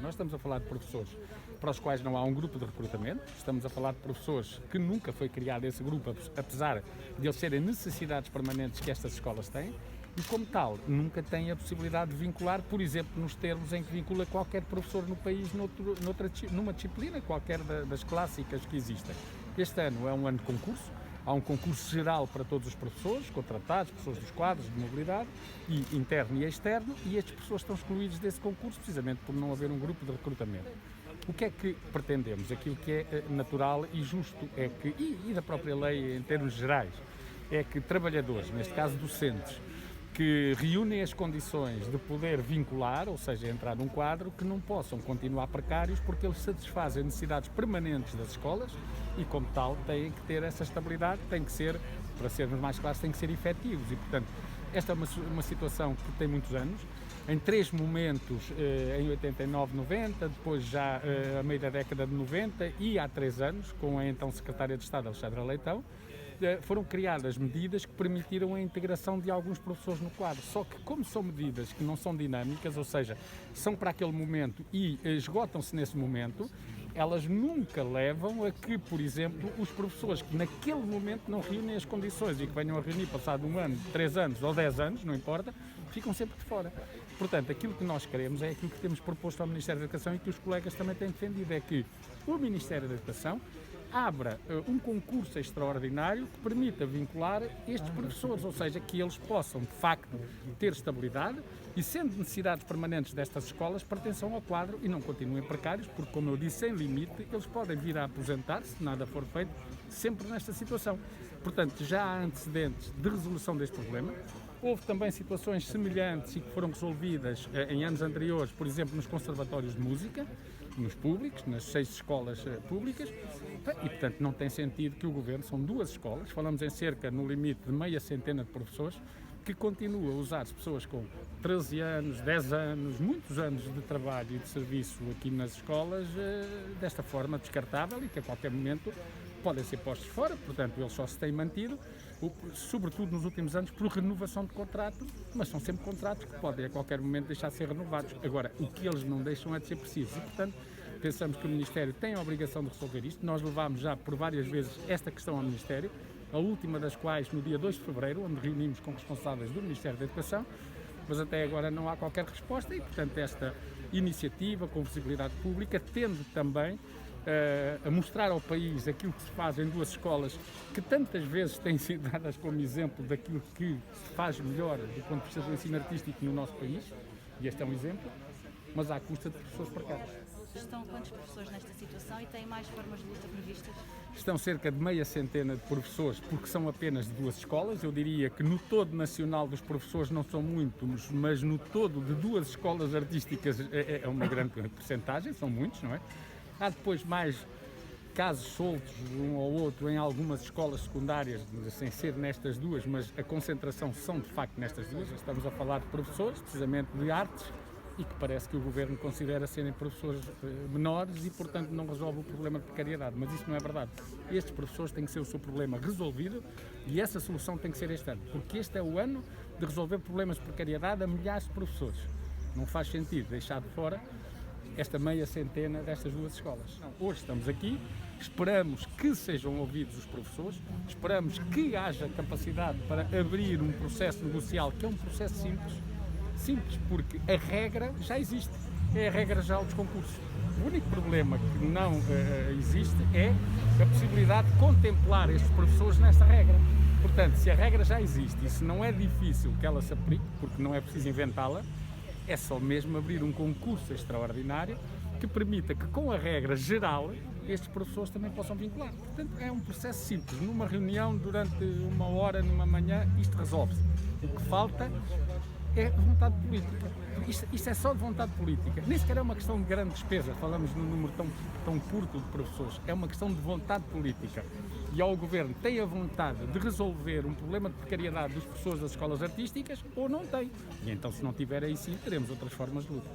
Nós estamos a falar de professores para os quais não há um grupo de recrutamento, estamos a falar de professores que nunca foi criado esse grupo, apesar de eles serem necessidades permanentes que estas escolas têm, e como tal, nunca têm a possibilidade de vincular, por exemplo, nos termos em que vincula qualquer professor no país numa disciplina qualquer das clássicas que existem. Este ano é um ano de concurso. Há um concurso geral para todos os professores, contratados, pessoas dos quadros de mobilidade, e interno e externo, e estes professores estão excluídos desse concurso precisamente por não haver um grupo de recrutamento. O que é que pretendemos? Aquilo que é natural e justo é que, e da própria lei em termos gerais, é que trabalhadores, neste caso docentes, que reúnem as condições de poder vincular, ou seja, entrar num quadro, que não possam continuar precários porque eles satisfazem necessidades permanentes das escolas e, como tal, têm que ter essa estabilidade, tem que ser, para sermos mais claros, têm que ser efetivos e, portanto, esta é uma situação que tem muitos anos, em 3 momentos, em 89, 90, depois já a meio da década de 90 e há 3 anos, com a então Secretária de Estado, Alexandra Leitão, foram criadas medidas que permitiram a integração de alguns professores no quadro. Só que, como são medidas que não são dinâmicas, ou seja, são para aquele momento e esgotam-se nesse momento, elas nunca levam a que, por exemplo, os professores que naquele momento não reúnem as condições e que venham a reunir passado 1 ano, 3 anos ou 10 anos, não importa, ficam sempre de fora. Portanto, aquilo que nós queremos é aquilo que temos proposto ao Ministério da Educação e que os colegas também têm defendido, é que o Ministério da Educação abra um concurso extraordinário que permita vincular estes professores, ou seja, que eles possam, de facto, ter estabilidade e, sendo necessidades permanentes destas escolas, pertençam ao quadro e não continuem precários, porque, como eu disse, sem limite, eles podem vir a aposentar-se, se nada for feito, sempre nesta situação. Portanto, já há antecedentes de resolução deste problema. Houve também situações semelhantes e que foram resolvidas em anos anteriores, por exemplo, nos conservatórios de música, nos públicos, nas 6 escolas públicas, e, portanto, não tem sentido que o Governo, são 2 escolas, falamos em cerca, no limite, de meia centena de professores, que continua a usar pessoas com 13 anos, 10 anos, muitos anos de trabalho e de serviço aqui nas escolas, desta forma descartável e que a qualquer momento podem ser postos fora, portanto eles só se têm mantido, sobretudo nos últimos anos, por renovação de contrato, mas são sempre contratos que podem a qualquer momento deixar de ser renovados. Agora, o que eles não deixam é de ser preciso e, portanto, pensamos que o Ministério tem a obrigação de resolver isto. Nós levámos já por várias vezes esta questão ao Ministério, a última das quais no dia 2 de fevereiro, onde reunimos com responsáveis do Ministério da Educação, mas até agora não há qualquer resposta e, portanto, esta iniciativa com visibilidade pública tende também a mostrar ao país aquilo que se faz em 2 escolas que tantas vezes têm sido dadas como exemplo daquilo que se faz melhor do ponto de vista do ensino artístico no nosso país, e este é um exemplo, mas à custa de pessoas precárias. Estão quantos professores nesta situação e têm mais formas de luta previstas? Estão cerca de meia centena de professores, porque são apenas de 2 escolas. Eu diria que no todo nacional dos professores não são muitos, mas no todo de 2 escolas artísticas é uma grande percentagem, são muitos, não é? Há depois mais casos soltos, um ou outro, em algumas escolas secundárias, sem ser nestas 2, mas a concentração são de facto nestas 2. Estamos a falar de professores, precisamente de artes, e que parece que o Governo considera serem professores menores e, portanto, não resolve o problema de precariedade. Mas isso não é verdade. Estes professores têm que ser o seu problema resolvido e essa solução tem que ser este ano, porque este é o ano de resolver problemas de precariedade a milhares de professores. Não faz sentido deixar de fora esta meia centena destas 2 escolas. Não, hoje estamos aqui, esperamos que sejam ouvidos os professores, esperamos que haja capacidade para abrir um processo negocial, que é um processo simples, porque a regra já existe, é a regra já dos concursos. O único problema que não existe é a possibilidade de contemplar estes professores nesta regra. Portanto, se a regra já existe e se não é difícil que ela se aplique, porque não é preciso inventá-la, é só mesmo abrir um concurso extraordinário que permita que, com a regra geral, estes professores também possam vincular. Portanto, é um processo simples. Numa reunião, durante 1 hora, numa manhã, isto resolve-se. O que falta é vontade política. Isto é só de vontade política. Nem sequer é uma questão de grande despesa. Falamos num número tão curto de professores. É uma questão de vontade política. E ou o Governo tem a vontade de resolver um problema de precariedade dos professores das escolas artísticas ou não tem. E então, se não tiver, aí sim, teremos outras formas de luta.